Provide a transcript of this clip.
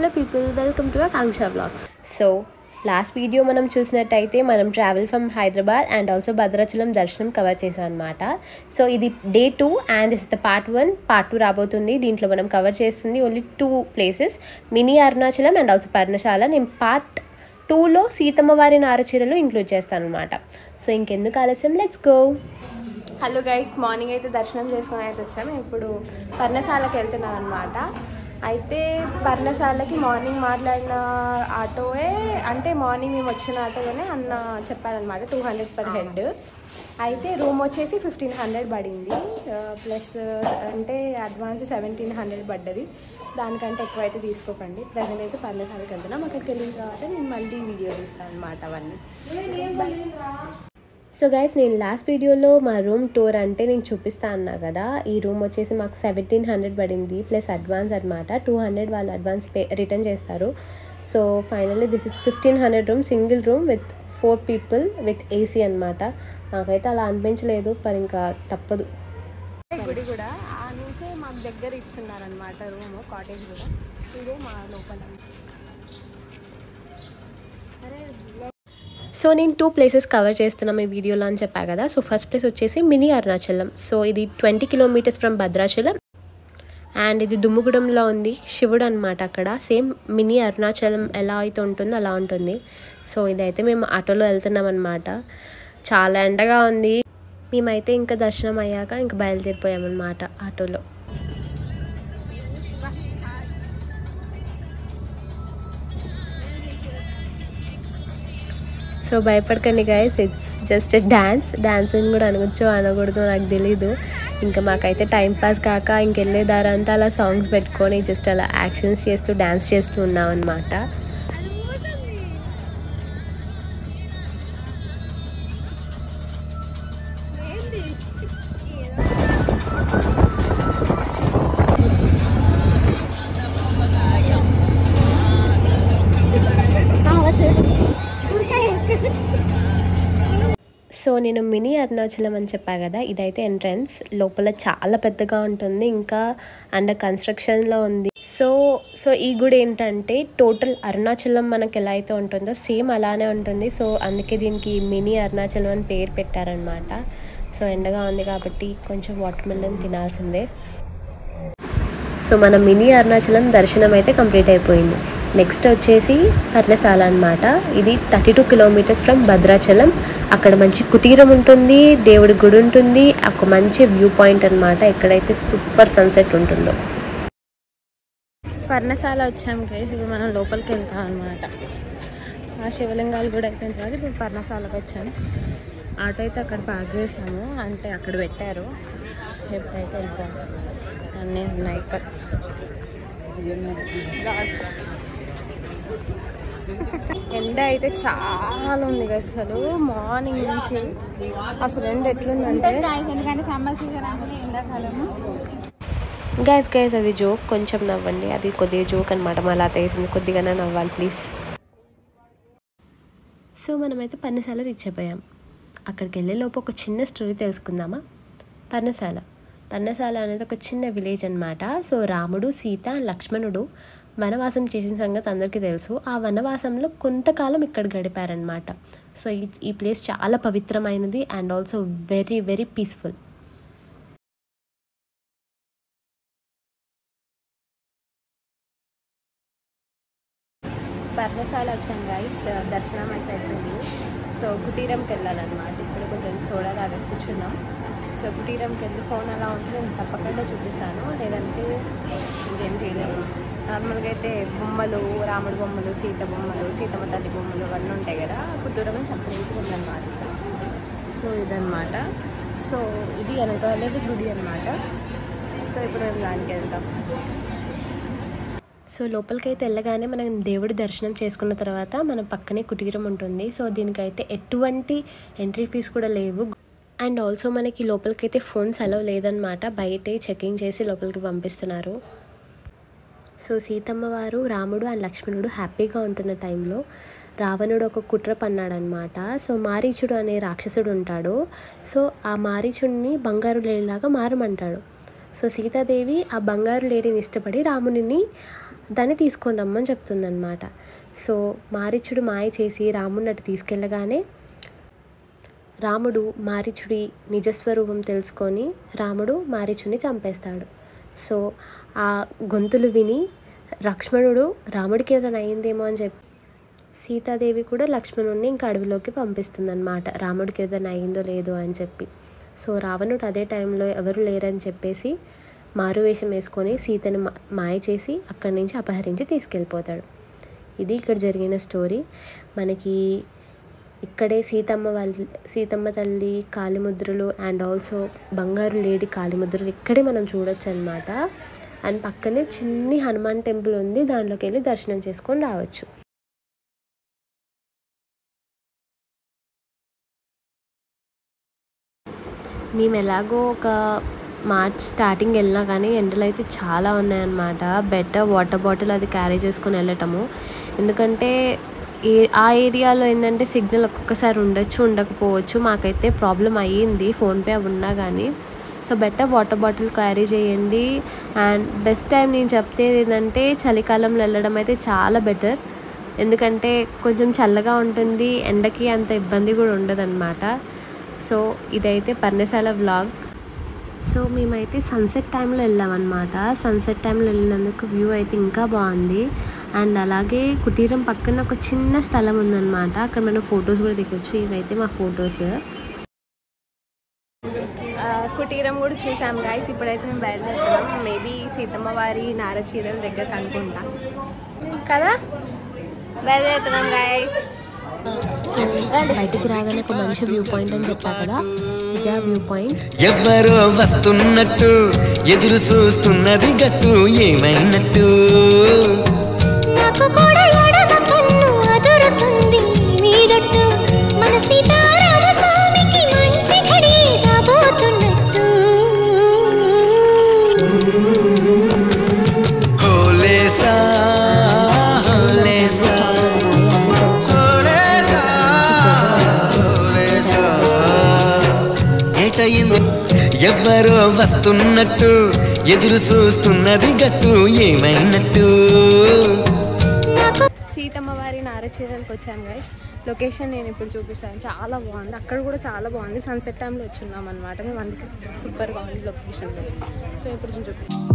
Hello people, welcome to Akanksha vlogs. So last video మనం చూసినట్టయితే మనం travel from Hyderabad and also Bhadrachalam దర్శనం కవర్ చేసాం అనమాట. సో ఇది day 2 and this is the part 1. Part 2 రాబోతుంది. దీంట్లో మనం కవర్ చేస్తుంది only 2 places, mini Arunachalam and also Parnasala. నేను పార్ట్ 2లో సీతమ్మ వారి నారచీరలు ఇంక్లూడ్ చేస్తాను అనమాట. సో ఇంకెందుకు ఆలస్యం, let's go. Hello guys, morning అయితే దర్శనం చేసుకొని అయితే వచ్చాము. ఇప్పుడు పర్ణశాలకి వెళ్తున్నాం అనమాట. అయితే పర్ణశాలకి మార్నింగ్ మాట్లాడిన ఆటోయే, అంటే మార్నింగ్ మేము వచ్చిన ఆటోలోనే అన్న చెప్పారనమాట 200 పర్ హెడ్. అయితే రూమ్ వచ్చేసి 1500 పడింది, ప్లస్ అంటే అడ్వాన్స్ 1700 పడ్డది. దానికంటే ఎక్కువ అయితే తీసుకోకండి. ప్రజెంట్ అయితే పర్ణశాలకి వెళ్తున్నాం. అక్కడికి వెళ్ళిన తర్వాత నేను మళ్ళీ వీడియో తీస్తాను అనమాట అవన్నీ. సో గైస్, నేను లాస్ట్ వీడియోలో మా రూమ్ టూర్ అంటే నేను చూపిస్తా అన్నా కదా. ఈ రూమ్ వచ్చేసి మాకు 1700 పడింది ప్లస్ అడ్వాన్స్ అనమాట. 200 వాళ్ళు అడ్వాన్స్ రిటర్న్ చేస్తారు. So finally this is 1500 room, single room with 4 people with AC అనమాట. నాకైతే అలా అనిపించలేదు, మరి ఇంకా తప్పదు. గుడి కూడా ఆ నుంచే మాకు దగ్గర ఇచ్చున్నారనమాట రూమ్, కాటేజ్ కూడా. ఇదే మా లోపల. సో నేను 2 ప్లేసెస్ కవర్ చేస్తున్నాం ఈ వీడియోలో అని చెప్పా కదా. సో ఫస్ట్ ప్లేస్ వచ్చేసి మినీ అరుణాచలం. సో ఇది 20 kilometers ఫ్రమ్ భద్రాచలం అండ్ ఇది దుమ్ముగూడెంలో ఉంది. శివుడు అనమాట అక్కడ. సేమ్ మినీ అరుణాచలం ఎలా అయితే ఉంటుందో అలా ఉంటుంది. సో ఇదైతే మేము ఆటోలో వెళ్తున్నాం అనమాట. చాలా ఎండగా ఉంది. మేమైతే ఇంకా దర్శనం అయ్యాక ఇంకా బయలుదేరిపోయామన్నమాట ఆటోలో. సో భయపడకండి గైస్, ఇట్స్ జస్ట్ డాన్సింగ్ కూడా అనొచ్చు అనకూడదు నాకు తెలీదు. ఇంకా మాకైతే టైం పాస్ కాక ఇంకెళ్ళే దారంతా అలా సాంగ్స్ పెట్టుకొని జస్ట్ అలా యాక్షన్స్ చేస్తూ డాన్స్ చేస్తూ ఉన్నాం అనమాట. సో నేను మినీ అరుణాచలం అని చెప్పా కదా, ఇదైతే ఎంట్రన్స్. లోపల చాలా పెద్దగా ఉంటుంది, ఇంకా అండర్ కన్స్ట్రక్షన్లో ఉంది. సో ఈ గుడి ఏంటంటే టోటల్ అరుణాచలం మనకి ఎలా అయితే ఉంటుందో సేమ్ అలానే ఉంటుంది. సో అందుకే దీనికి మినీ అరుణాచలం అని పేరు పెట్టారనమాట. సో ఎండగా ఉంది కాబట్టి కొంచెం వాటర్ మిలన్ తినాల్సిందే. సో మన మినీ అరుణాచలం దర్శనం అయితే కంప్లీట్ అయిపోయింది. నెక్స్ట్ వచ్చేసి పర్ణశాల అనమాట. ఇది 32 kilometers ఫ్రమ్ భద్రాచలం. అక్కడ మంచి కుటీరం ఉంటుంది, దేవుడి గుడి ఉంటుంది, ఒక మంచి వ్యూ పాయింట్ అనమాట, ఎక్కడైతే సూపర్ సన్సెట్ ఉంటుందో. పర్ణశాల వచ్చాము గైస్. ఇప్పుడు మనం లోపలికి వెళ్తాం అనమాట. ఆ శివలింగాలు కూడా అయిపోయిన తర్వాత ఇప్పుడు పర్ణశాలకు వచ్చాము. ఆటో అయితే అక్కడ పార్క్ చేసాము, అంటే అక్కడ పెట్టారు. ఎప్పుడైతే వెళ్తాం అన్నీ ఉన్నాయి ఇక్కడ. ఎండ అయితే చాలా ఉంది అసలు మార్నింగ్ నుంచి. అసలు ఎండ ఎట్లుందంటే సమ్మర్ సీజన్ అంటే ఎండాకాలము. గైస్ అది జోక్, కొంచెం నవ్వండి. అది కొద్దిగా జోక్ అనమాట. మళ్ళీ అత వేసింది, కొద్దిగానే నవ్వాలి ప్లీజ్. సో మనమైతే పర్ణశాల రీచ్ అయిపోయాం. అక్కడికి వెళ్ళే లోపు ఒక చిన్న స్టోరీ తెలుసుకుందామా. పర్ణశాల అనేది ఒక చిన్న విలేజ్ అనమాట. సో రాముడు, సీత, లక్ష్మణుడు వనవాసం చేసిన సంగతి అందరికీ తెలుసు. ఆ వనవాసంలో కొంతకాలం ఇక్కడ గడిపారనమాట. సో ఈ ప్లేస్ చాలా పవిత్రమైనది and also very very peaceful. Parnasala వచ్చాను గైస్. దర్శనం అయితే అయిపోయింది. సో కుటీరంకి వెళ్ళాలన్నమాట. ఇక్కడ కొంచెం సోడా తాగా కూర్చున్నాం. సో కుటీరంకి వెళ్ళి ఫోన్ అలా ఉంటే నేను తప్పకుండా చూపిస్తాను, లేదంటే ఇంకేం చేయలేము. నార్మల్గా అయితే బొమ్మలు, రాముడు బొమ్మలు, సీత బొమ్మలు, సీతమ్మ తల్లి బొమ్మలు అవన్నీ ఉంటాయి కదా. కుటీరం సపరేట్గా ఉందన్నమాట. సో ఇదన్నమాట. సో ఇది వెనకాలది గుడి అనమాట. సో ఇప్పుడు మేము దానికి వెళ్తాం. సో లోపలికైతే వెళ్ళగానే మనం దేవుడి దర్శనం చేసుకున్న తర్వాత మన పక్కనే కుటీరం ఉంటుంది. సో దీనికైతే ఎటువంటి ఎంట్రీ ఫీజు కూడా లేవు. అండ్ ఆల్సో మనకి లోపలికైతే ఫోన్స్ అలౌ లేదనమాట. బయటే చెకింగ్ చేసి లోపలికి పంపిస్తున్నారు. సో సీతమ్మ వారు, రాముడు అండ్ లక్ష్మణుడు హ్యాపీగా ఉంటున్న టైంలో రావణుడు ఒక కుట్ర పన్నాడనమాట. సో మారీచుడు అనే రాక్షసుడు ఉంటాడు. సో ఆ మారీచుడిని బంగారు లేడిలాగా మారమంటాడు. సో సీతాదేవి ఆ బంగారు లేడిని ఇష్టపడి రామునిని దాన్ని తీసుకొని రమ్మని చెప్తుందన్నమాట. సో మారీచుడు మాయ చేసి రాముడిని అటు తీసుకెళ్ళగానే రాముడు మారీచుడి నిజస్వరూపం తెలుసుకొని రాముడు మారీచుడిని చంపేస్తాడు. సో ఆ గొంతులు విని లక్ష్మణుడు రాముడికి ఏదైనా అయిందేమో అని చెప్పి సీతాదేవి కూడా లక్ష్మణుడిని ఇంకా అడవిలోకి పంపిస్తుందన్నమాట, రాముడికి ఏదైనా అయిందో లేదో అని చెప్పి. సో రావణుడు అదే టైంలో ఎవరు లేరని చెప్పేసి మారువేషం వేసుకొని సీతని మాయ చేసి అక్కడి నుంచి అపహరించి తీసుకెళ్ళిపోతాడు. ఇది ఇక్కడ జరిగిన స్టోరీ. మనకి ఇక్కడే సీతమ్మ తల్లి కాళీముద్రలు అండ్ ఆల్సో బంగారు లేడీ కాళీముద్రలు ఇక్కడే మనం చూడొచ్చు అనమాట. అండ్ పక్కనే చిన్ని హనుమాన్ టెంపుల్ ఉంది, దాంట్లోకి వెళ్ళి దర్శనం చేసుకొని రావచ్చు. మేము ఎలాగో ఒక మార్చ్ స్టార్టింగ్ వెళ్ళినా కానీ ఎండలు అయితే చాలా ఉన్నాయన్నమాట. బెటర్ వాటర్ బాటిల్ అది క్యారీ చేసుకొని వెళ్ళటము, ఎందుకంటే ఆ ఏరియాలో ఏంటంటే సిగ్నల్ ఒక్కొక్కసారి ఉండొచ్చు ఉండకపోవచ్చు. మాకైతే ప్రాబ్లం అయ్యింది ఫోన్పే అవి ఉన్నా కానీ. So better water bottle carry చేయండి. అండ్ బెస్ట్ టైం నేను చెప్తేది ఏంటంటే చలికాలంలో వెళ్ళడం అయితే చాలా బెటర్, ఎందుకంటే కొంచెం చల్లగా ఉంటుంది, ఎండకి అంత ఇబ్బంది కూడా ఉండదన్నమాట. సో ఇదైతే పర్ణశాల వ్లాగ్. సో మేమైతే సన్సెట్ టైంలో వెళ్ళామన్నమాట. సన్సెట్ టైంలో వెళ్ళినందుకు వ్యూ అయితే ఇంకా బాగుంది. అండ్ అలాగే కుటీరం పక్కన ఒక చిన్న స్థలం ఉందన్నమాట, అక్కడ మనం ఫొటోస్ కూడా దిగొచ్చు. ఇవైతే మా ఫొటోస్. కుటీరం కూడా చూసాం గైస్. ఇప్పుడైతే మేము బయలుదేరుతున్నాం. మేబీ సీతమ్మ వారి నారచీరల దగ్గర అనుకుంటా కదా, బయలుదేరుతున్నాం గైస్. సో బయటికి రాగానే ఒక మంచి వ్యూ పాయింట్ అని చెప్పా కదా, ఇదే వ్యూ పాయింట్. ఎవరో వస్తున్నట్టు ఎదురు చూస్తున్నది గట్టు ఏమైనట్టు, నాకు కూడా ఎడమ కన్ను అదురుతుంది మీదట్టు, మన సీతారామ స్వామికి మంచి ఘడి రాబోతున్నట్టు. హోలేసా ఎవరో వస్తున్నట్టు ఎదురు చూస్తున్నది గట్టు ఏమైనట్టు. సీతమ్మ వారి నారచీరలకు వచ్చాము గైస్. లొకేషన్ నేను ఇప్పుడు చూపిస్తాను, చాలా బాగుంది. అక్కడ కూడా చాలా బాగుంది. సన్సెట్ టైంలో వచ్చున్నాం అనమాట మేము, అందుకే సూపర్గా ఉంది లొకేషన్. సో ఇప్పుడు చూపిస్తాను.